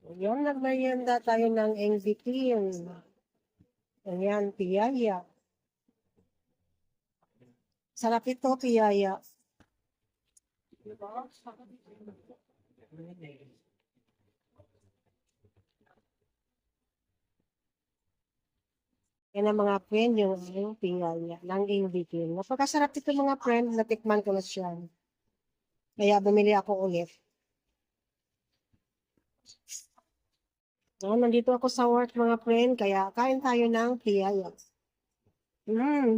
Ayan, nagmerienda tayo ng NBTN. Ayan, piyaya. Sarap ito, piyaya. Yan ang mga friend, yung piyaya ng NBTN. Napakasarap ito mga friend, natikman ko na siya. Kaya bumili ako ulit. Nandito ako sa work mga friend, kaya kain tayo ng piyaya.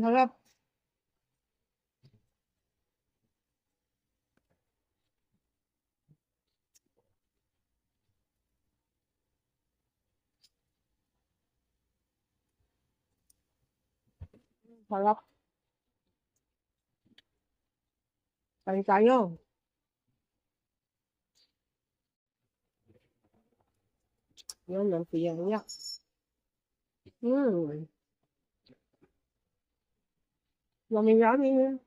Harap. Harap. Kain tayo. Yan ang piyaya. Yummy-yummy.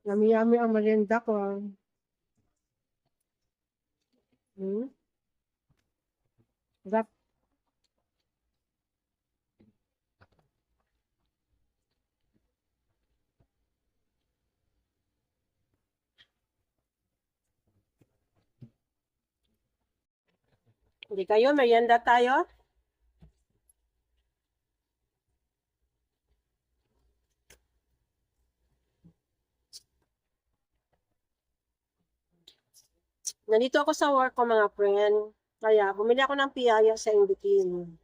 Yummy-yummy ang merienda ko. Sarap. Hindi kayo, merienda tayo. Nandito ako sa work ko mga friend. Kaya bumili ako ng piyaya sa Inbitin.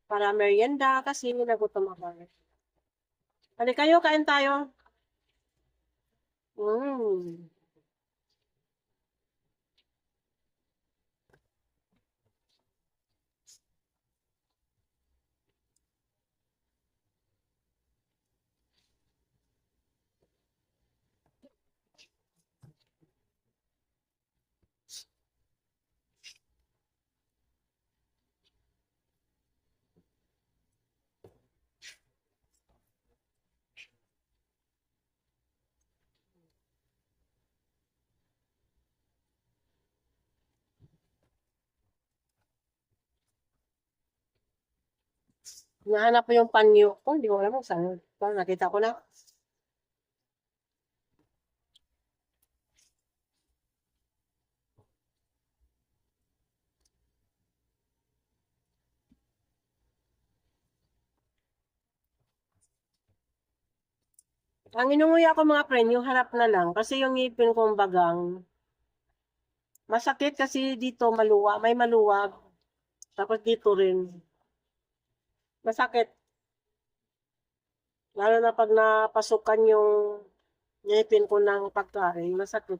Para merienda kasi nagutom ako. Hali kayo, kain tayo. Nahanap ko yung panyo ko. Hindi ko alam kung saan. Nakita ko na. Ang inunguya ako mga friend, yung harap na lang. Kasi yung ngipin kong bagang, masakit kasi dito maluwa. May maluwag. Tapos dito rin. Masakit. Lalo na pag napasukan yung ngipin ko ng pagkain, masakit.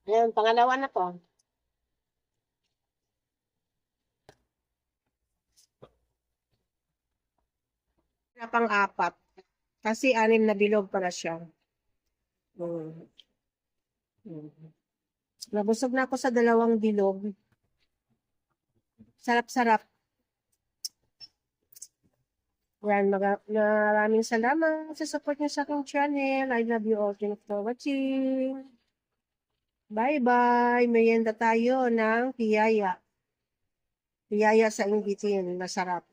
Ayan, pangalawa na to. Pang-apat. Kasi 6 na bilog para siya. Hmm. Nabusog na ako sa 2 bilog. Sarap-sarap. Yan, maraming salamat sa support niyo sa aking channel. I love you all. Thanks for watching. Bye-bye. Merienda tayo ng piyaya. Piyaya sa Inbitin. Masarap.